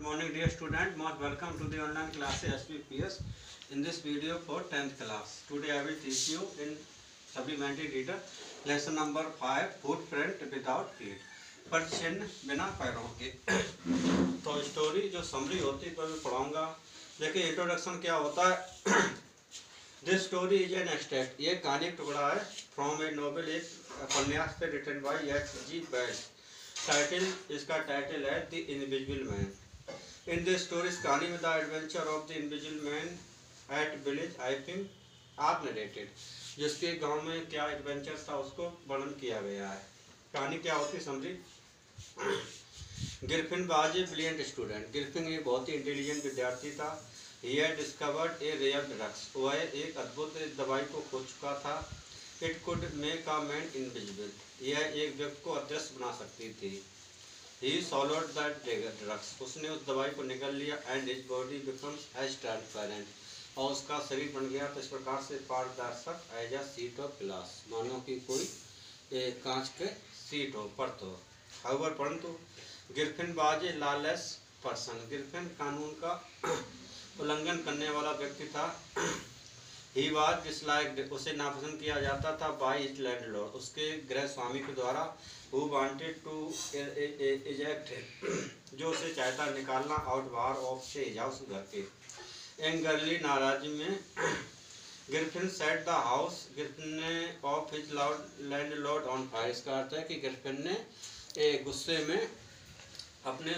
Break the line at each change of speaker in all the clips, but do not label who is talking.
morning dear student, most welcome to the online class SPPS. In this video for 10th class, today I will teach you in supplementary reader lesson number 5 footprint without feet, पर चिन्ह बिना पैरों के। तो story जो summary होती है पर मैं पढ़ाऊंगा। देखिए इंट्रोडक्शन क्या होता है। This story is an extract, ये कहानी टुकड़ा है फ्रॉम ए नोवेल, एक उपन्यास पे written by H.G. Wells। Title, इसका टाइटल है the invisible man. In this story, कहानी में the adventure of the invisible man at village Iping are narrated. जिसके गांव में क्या एडवेंचर था उसको वर्णन किया गया है। कहानी क्या होती समझी। Griffin was a brilliant student. Griffin एक बहुत ही इंटेलिजेंट विद्यार्थी था। He had discovered a rare drugs, वह एक अद्भुत दवाई को खोज चुका था। It could make a man invisible, यह एक व्यक्ति को अदृश्य बना सकती थी। ही सॉलोड दैट ड्रग्स, उसने उस दवाई को निगल लिया। And his body becomes as transparent, और उसका शरीर बन गया तो इस प्रकार से पारदर्शक as a sheet of glass, मानो कि कोई कांच के सीट हो परत हो। हाउएवर, परंतु गिरफिन वाज ए लॉलेस पर्सन, गिरफिन कानून का उल्लंघन करने वाला व्यक्ति था। ही वाज डिसलाइक्ड, उसे नापसंद किया जाता था बाय हिज लैंडलॉर्ड, उसके गृह स्वामी के द्वारा। हु वांटेड टू इजेक्ट, जो उसे चाहता निकालना आउट बाहर ऑफ से हाउस, घर के। एंगरली, नाराजी में, गिरफिन सेट द हाउस, गिरफिन ने of his landlord on fire. इसका अर्थ है कि गिरफिन ने गुस्से में अपने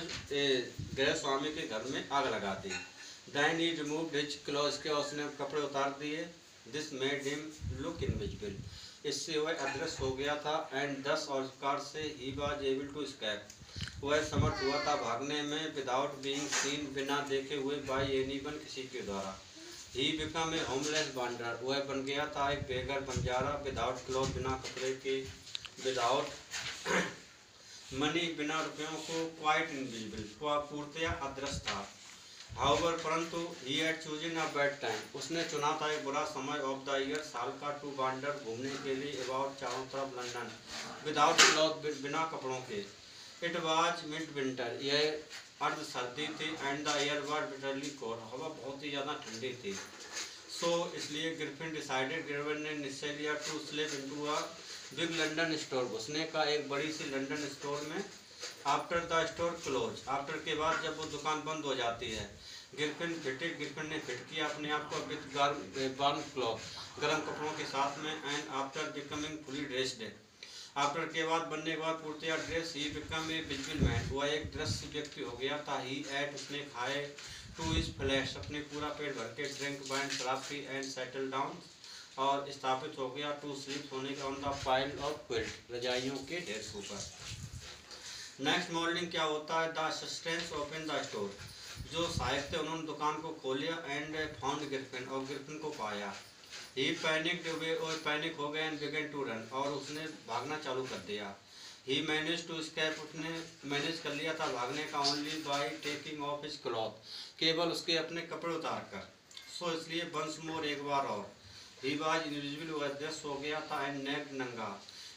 गृह स्वामी के घर में आग लगा दी। Then he removed his clothes, के उसने कपड़े उतार दिए। This made him look invisible, इससे वह अदृश्य हो गया था। And thus, और इस प्रकार से he was able to escape, वह समर्थ हुआ था भागने में। Without being seen, बिना देखे हुए, by anyone, किसी के द्वारा। He became a homeless wanderer, वह बन गया था एक बेघर बंजारा। Without clothes, बिना कपड़े के। Without money, बिना रुपयों को। Quite invisible, वह पूर्णतया अदृश्य था। However, परंतु he had chosen a bad time, उसने चुना था एक बुरा समय ऑफ द ईयर, साल का, टू वांडर, घूमने के लिए, अबाउट, चारों तरफ, लंदन। विदाउट क्लॉथ, बिना कपड़ों के। इट वाज मिड विंटर, यह अर्ध सर्दी थी। And the air was bitterly cold, हवा बहुत ही ज़्यादा ठंडी थी। सो इसलिए गिरफिन डिसाइडेड, गिरफिन ने निश्चय लिया, to slip into a big London store, घुसने का एक बड़ी सी लंदन स्टोर में। After the store close, after के बाद जब वो दुकान बंद हो जाती है। गिरफिन ने फिट किया अपने आप को विद वार्म क्लॉथ, गर्म कपड़ों के साथ में। And after becoming fully dressed, after के बाद, बनने के बाद, पूर्णतया dress, he become a visible man, वह एक दृश्य व्यक्ति हो गया था। ही एट, उसने खाए। टू हिज फ्लैश, अपने पूरा पेट भर के। ड्रिंक वाइन, शराब पी। एंड सेटल डाउन, और स्थापित हो गया। टू स्लीप, होने का। On the pile of quilt, रजाइयों के ढेर के ऊपर। नेक्स्ट मॉर्निंग क्या होता है। The assistants open the store, जो सहायक थे उन्होंने दुकान को खोलिया। एंड फाउंड गिरफिन, और गिरफिन को पाया। ही पैनिक्ड, वे और पैनिक हो गए। एंड बिगन टू रन, और उसने भागना चालू कर दिया। ही मैनेज टू स्केप, उसने मैनेज कर लिया था भागने का। Only by taking of his cloth, केवल उसके अपने कपड़े उतार कर। सो इसलिए वंस मोर, एक बार और। ही वाज इनविजिबल, वह अदृश्य हो गया था। एंड नेक्ड, नंगा।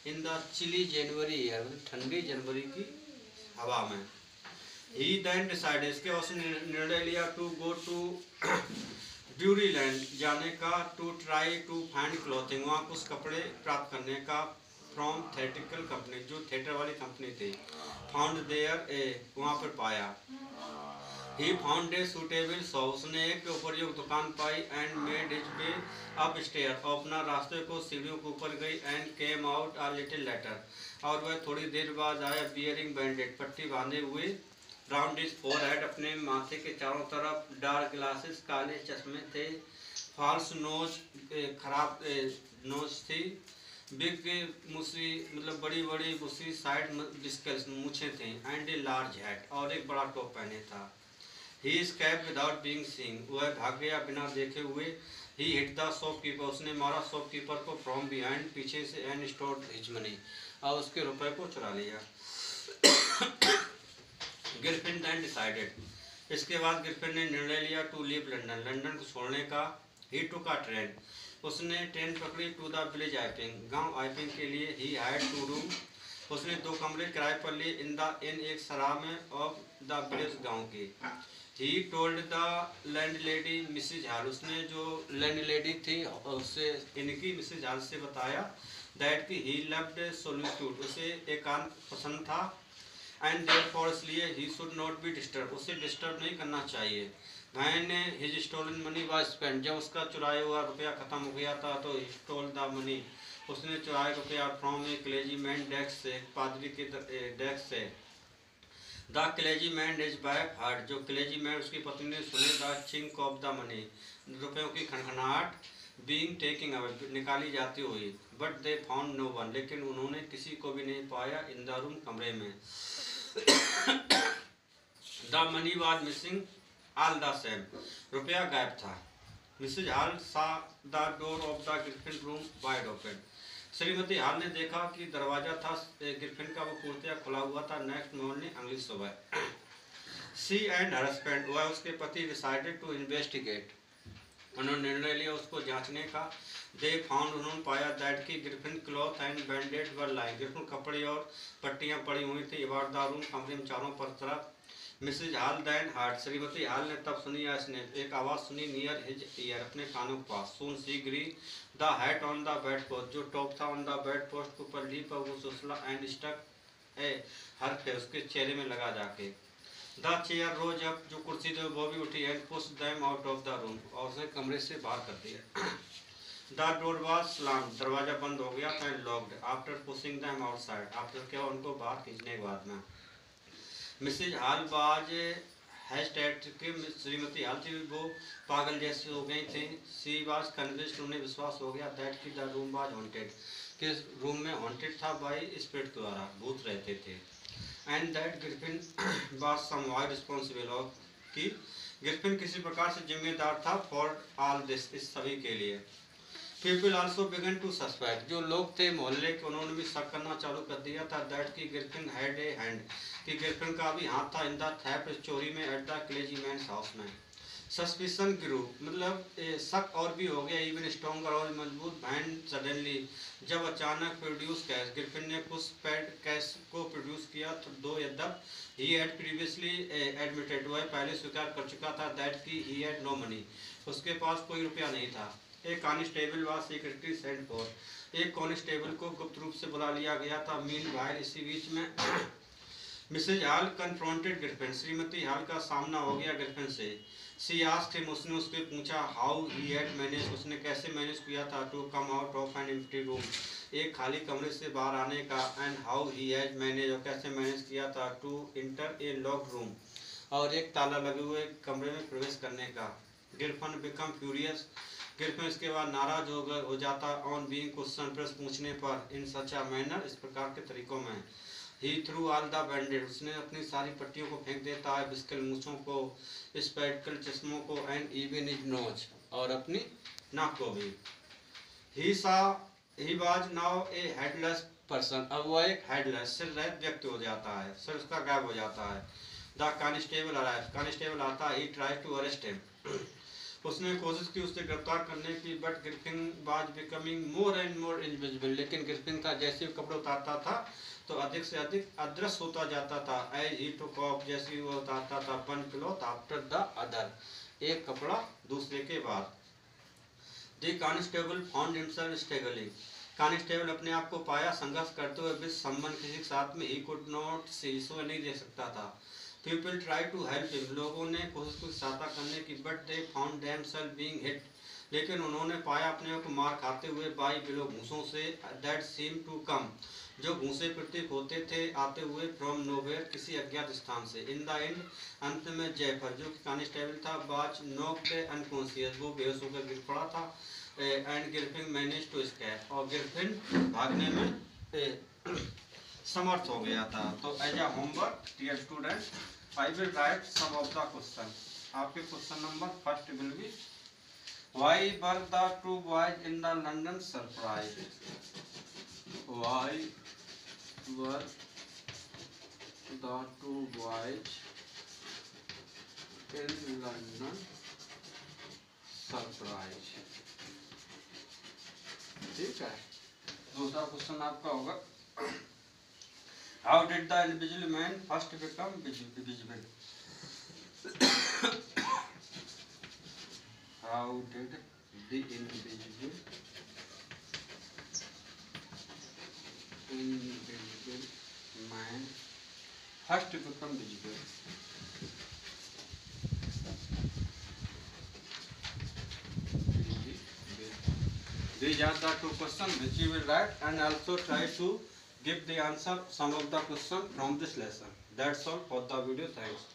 In the chilly January year, ठंडी जनवरी की हवा में। He then decided, इसके उसने निर्णय लिया, to go to Drury Lane, जाने का। To try to find clothing, वहाँ कुछ कपड़े प्राप्त करने का। फ्रॉम थिएट्रिकल कंपनी, जो थिएटर वाली कंपनी थी। फाउंड देयर, वहाँ पर पाया। He found a suitable shop, उसने एक उपयुक्त दुकान पाई। And made his way up stair, और अपना रास्ते को सीढ़ियों के ऊपर गई। And came out a little later, और वह थोड़ी देर बाद आया। बियरिंग बैंडेड, पट्टी बांधे हुए। राउंड हिज फोरहेड, अपने माथे के चारों तरफ। डार्क ग्लासेस, काले चश्मे थे। फॉल्स नोज, खराब नोज थी। बिग मुसी, मतलब बड़ी बड़ी मुसी। साइड बिस्कल्स, मूछें थी। एंड ए लार्ज हैट, और एक बड़ा टॉप पहने था। ही स्केप विदाउट बीइंग सीन, वह भाग गया बिना देखे हुए। ही हिट द शॉपकीपर, उसने मारा शॉपकीपर को फ्रॉम बिहाइंड, पीछे से। एंड स्टोर्ड हिज मनी, और उसके रुपए को चुरा लिया। गिरफिन then decided, इसके बाद गिरफिन ने निर्णय लिया, टू लीव लंदन, लंदन को छोड़ने का। ही टुक अ ट्रेन, उसने ट्रेन पकड़ी। टू द विलेज आइपिंग, गांव आइपिंग के लिए। ही हायर्ड टू रूम, उसने 2 कमरे किराए पर लिए इन एक सराह में ऑफ द विलेज गांव के। He told the landlady Mrs Hall, उसने जो लैंडलेडी थी उससे इनकी मिसिज हाल से बताया दैट कि ही लव्ड सोलिट्यूड, उसे एकांत पसंद था। एंड देयरफॉर, इसलिए he should not be disturb, उसे डिस्टर्ब नहीं करना चाहिए। मैंने his stolen money was spend, जब उसका चुराया हुआ रुपया खत्म हो गया था तो ही स्टोल द मनी, उसने चुराया रुपया फ्रॉम ए क्लेजीमैन डेस्क से, पादरी के डेस्क से। The clergyman is back heard, जो क्लेजीमैन उसकी पत्नी ने सुने the chink of the money, रुपयों की खनखनाहट, बीइंग टेकिंग अवे, निकाली जाती हुई। But they found no one, लेकिन उन्होंने किसी को भी नहीं पाया इन द रूम, कमरे में। The money was missing all the same, रुपया गायब था। मिसेज हॉल सा the door of the Griffin room wide open, Shrimati Hall ने देखा कि दरवाजा था ग्रिफिन का वो पूर्णतया खुला हुआ था। नेक्स्ट मॉर्निंग, अगली सुबह, सी एंड हर हस्बैंड, वह उसके पति डिसाइडेड टू इन्वेस्टिगेट, उन्होंने निर्णय लिया उसको जांचने का। दे फाउंड, उन्होंने पाया दैट की Griffin cloth and banded were lying, Griffin कपड़े और पट्टियां पड़ी हुई थी अबाउट द रूम, कमरे में चारों पर तरफ। मिसेज हॉल देन हार्ट, श्रीमती हॉल ने तब सुनी या इसने एक आवाज़ सुनी नियर हिज ईयर, अपने कानों के पास। सून सी ग्री the hat on the bed post, जो टॉप था ऑन द बेड पोस्ट के ऊपर ली पर वो सुसला एंड स्टक ए हर पे उसके चेहरे में लगा जाके। द चेयर रोज अप, जो कुर्सी थी वो भी उठी and push them out of the room, और उसने कमरे से बाहर कर दिया। द डोर वाज स्लाम, दरवाजा बंद हो गया था। And locked after pushing them outside, after क्या उनको बाहर खींचने के बाद में। मिसेज हॉल बाज हैस्टेट के, श्रीमती हॉल थी वो पागल जैसी हो गई थी। सी वाज कन्विंस्ड, उन्हें विश्वास हो गया दैट की द रूम वाज हॉन्टेड, कि रूम में हॉन्टेड था बाई स्पिरिट द्वारा, भूत रहते थे। And that Griffin was somehow responsible, और कि ग्रिफिन किसी प्रकार से जिम्मेदार था फॉर ऑल दिस, इस सभी के लिए। People also began to suspect, जो लोग थे मोहल्ले के उन्होंने भी शक करना चालू कर दिया था दैट की ग्रिफिन हैड ए हैंड, कि ग्रिफिन का भी हाथ था इन द थेफ्ट, चोरी में, एट द क्लेजीमैन्स हाउस में। सस्पिशन ग्रू, मतलब शक और भी हो गया इवन स्ट्रॉन्गर और मजबूत। बैंड सडनली, जब अचानक प्रोड्यूस कैश, ग्रिफिन ने कुछ पेड कैश को प्रोड्यूस किया तो दो यद्यप ही हैड प्रीवियसली एडमिटेड, वह पहले स्वीकार कर चुका था दैट की ही हैड नो मनी, उसके पास कोई रुपया नहीं था। एक constable was secretly sent for, एक कांस्टेबल को गुप्त रूप से बुला लिया गया था। मीन वाइल, इसी बीच में मिसेज हॉल कन्फ्रंटेड ग्रिफिन, श्रीमती हॉल का सामना हो गया ग्रिफिन से। सी आस्क्ड हिम, उसने उससे पूछा हाउ ही हैड मैनेज, उसने कैसे मैनेज किया था to come out of an empty room, एक खाली कमरे से बाहर आने का। And how he had manage, और कैसे मैनेज किया था to enter a locked room, और एक ताला लगे हुए कमरे में प्रवेश करने का। ग्रिफिन बिकम फ्यूरियस, ग्रिफिन इसके बाद नाराज हो जाता ऑन बीइंग क्वेश्चन, प्रश्न पूछने पर, इन सच अ मैनर, इस प्रकार के तरीकों में। ही थ्रू ऑल द बैंडेड, उसने अपनी सारी पट्टियों को फेंक देता है, बिस्किल मूछों को, स्पेक्टिकल चश्मों को, एंड इवन हिज नोज, और अपनी नाक को भी। He was now A headless person, अब वह एक हेडलेस, सिर रहित व्यक्ति हो जाता है, सिर उसका गायब हो जाता है। द कांस्टेबल अराइव, कांस्टेबल आता है। ही ट्राई टू अरेस्ट हिम, उसने कोशिश की उससे गिरफ्तार करने की। But Griffin was becoming more and more invisible, लेकिन ग्रिफिन था जैसे ही कपड़े उतारता था तो अधिक से अधिक अदृश्य होता जाता था। एज ही टुक ऑफ, जैसे ही वो उतारता था one cloth after the other, एक कपड़ा दूसरे के बाद। The constable found himself struggling, constable अपने आप को पाया संघर्ष करते हुए विद समवन, किसी के साथ में। ही कुड नॉट सी, सो नहीं देख सकता था। People try to help him, लोगों ने कोशिश की सहायता करने की। But they found themselves being hit, लेकिन उन्होंने पाया अपने को मार खाते हुए बाई बिलो, घूसों से। दैट सीम टू कम, जो घूसे प्रतीक होते थे आते हुए फ्रॉम नोवेयर, किसी अज्ञात स्थान से। इन द एंड, अंत में जयफर, जो कि कांस्टेबल था, बाज नॉक्ड अनकॉन्शियस, वो बेहोश होकर गिर पड़ा था। And Griffin manage to escape, और ग्रिफिन भागने में समर्थ हो गया था। तो as a homework dear student, I will write some of the question. आपके question number first will be why were the two boys in the London surprise, why were the two boys in London surprise। ठीक है, दूसरा question आपका होगा How did the invisible man first become visible? How did the invisible man first become visible? These are the two questions which you will write, and also try to give the answer some of the questions from this lesson. That's all for the video. Thanks.